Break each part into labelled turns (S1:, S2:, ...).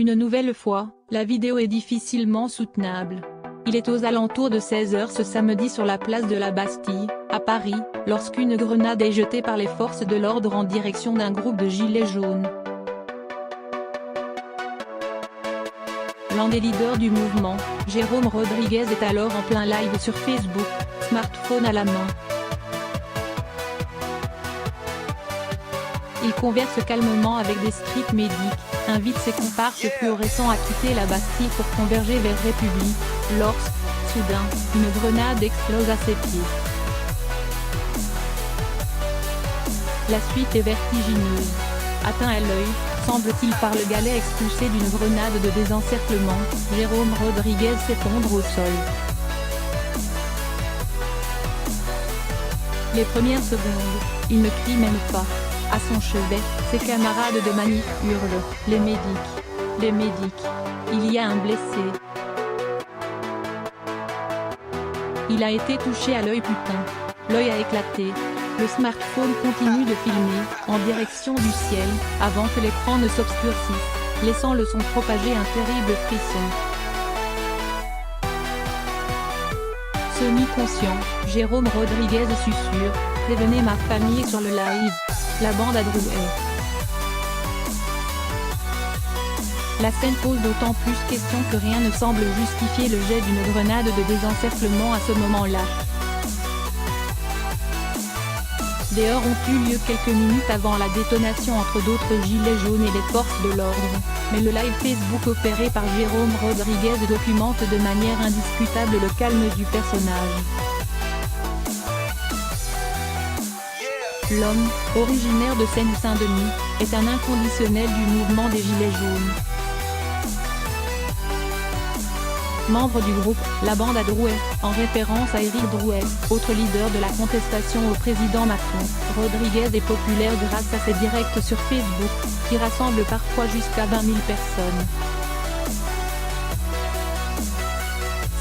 S1: Une nouvelle fois, la vidéo est difficilement soutenable. Il est aux alentours de 16 h ce samedi sur la place de la Bastille, à Paris, lorsqu'une grenade est jetée par les forces de l'ordre en direction d'un groupe de gilets jaunes. L'un des leaders du mouvement, Jérôme Rodriguez, est alors en plein live sur Facebook, smartphone à la main. Il converse calmement avec des street medics, invite ses comparses fluorescents à quitter la Bastille pour converger vers République, lorsque, soudain, une grenade explose à ses pieds. La suite est vertigineuse. Atteint à l'œil, semble-t-il par le galet expulsé d'une grenade de désencerclement, Jérôme Rodriguez s'effondre au sol. Les premières secondes, il ne crie même pas. À son chevet, ses camarades de manif hurlent « Les médics! Les médics! Il y a un blessé !» Il a été touché à l'œil putain. L'œil a éclaté. Le smartphone continue de filmer, en direction du ciel, avant que l'écran ne s'obscurcisse, laissant le son propager un terrible frisson. Semi-conscient, Jérôme Rodriguez susurre « Prévenez ma famille sur le live. La bande à Drouet. » La scène pose d'autant plus question que rien ne semble justifier le jet d'une grenade de désencerclement à ce moment-là. Des heurts ont eu lieu quelques minutes avant la détonation entre d'autres gilets jaunes et les forces de l'ordre, mais le live Facebook opéré par Jérôme Rodriguez documente de manière indiscutable le calme du personnage. L'homme, originaire de Seine-Saint-Denis, est un inconditionnel du mouvement des Gilets jaunes. Membre du groupe « La bande à Drouet », en référence à Éric Drouet, autre leader de la contestation au président Macron, Rodriguez est populaire grâce à ses directs sur Facebook, qui rassemblent parfois jusqu'à 20 000 personnes.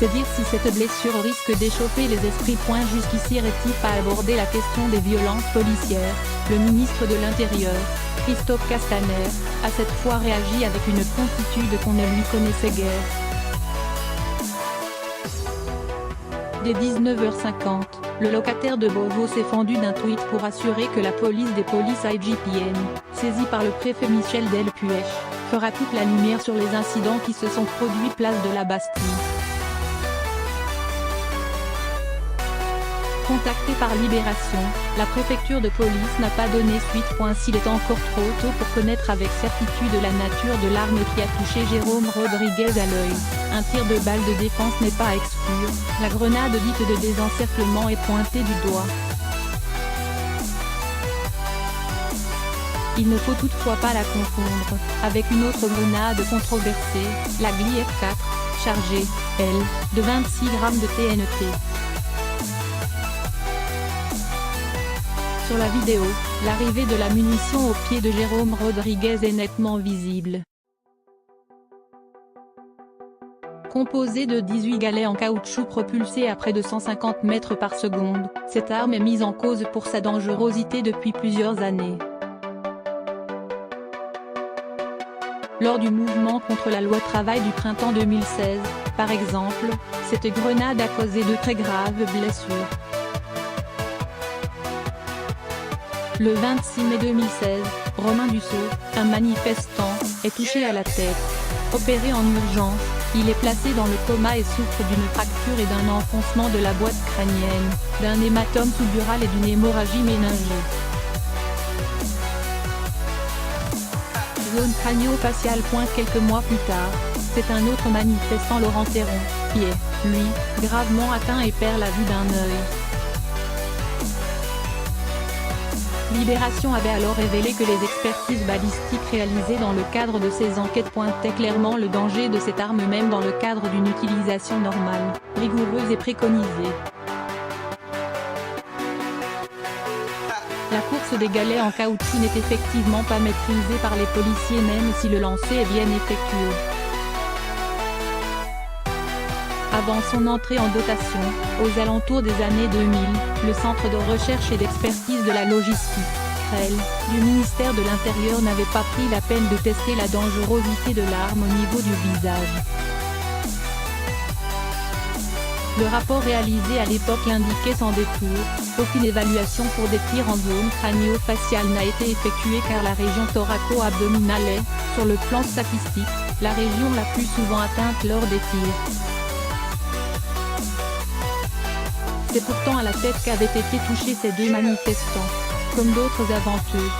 S1: C'est dire si cette blessure risque d'échauffer les esprits. Jusqu'ici rétif à aborder la question des violences policières, le ministre de l'Intérieur, Christophe Castaner, a cette fois réagi avec une promptitude qu'on ne lui connaissait guère. Dès 19h50, le locataire de Beauvau s'est fendu d'un tweet pour assurer que la police des polices IGPN, saisie par le préfet Michel Delpuech, fera toute la lumière sur les incidents qui se sont produits place de la Bastille. Contactée par Libération, la préfecture de police n'a pas donné suite. S'il est encore trop tôt pour connaître avec certitude la nature de l'arme qui a touché Jérôme Rodriguez à l'œil, un tir de balle de défense n'est pas à exclure, la grenade dite de désencerclement est pointée du doigt. Il ne faut toutefois pas la confondre avec une autre grenade controversée, la Glier 4, chargée, elle, de 26 grammes de TNT. Sur la vidéo, l'arrivée de la munition au pied de Jérôme Rodriguez est nettement visible. Composée de 18 galets en caoutchouc propulsés à près de 150 mètres par seconde, cette arme est mise en cause pour sa dangerosité depuis plusieurs années. Lors du mouvement contre la loi travail du printemps 2016, par exemple, cette grenade a causé de très graves blessures. Le 26 mai 2016, Romain Dussault, un manifestant, est touché à la tête. Opéré en urgence, il est placé dans le coma et souffre d'une fracture et d'un enfoncement de la boîte crânienne, d'un hématome sous-dural et d'une hémorragie méningée. Zone crânio-faciale. Quelques mois plus tard, c'est un autre manifestant, Laurent Théron, qui est, lui, gravement atteint et perd la vue d'un œil. Libération avait alors révélé que les expertises balistiques réalisées dans le cadre de ces enquêtes pointaient clairement le danger de cette arme même dans le cadre d'une utilisation normale, rigoureuse et préconisée. La course des galets en caoutchouc n'est effectivement pas maîtrisée par les policiers même si le lancer est bien effectué. Avant son entrée en dotation, aux alentours des années 2000, le Centre de recherche et d'expertise de la logistique, elles, du ministère de l'Intérieur n'avaient pas pris la peine de tester la dangerosité de l'arme au niveau du visage. Le rapport réalisé à l'époque indiquait sans détour, aucune évaluation pour des tirs en zone crânio-faciale n'a été effectuée car la région thoraco-abdominale est, sur le plan statistique, la région la plus souvent atteinte lors des tirs. C'est pourtant à la tête qu'avaient été touchés ces deux manifestants. Comme d'autres aventures,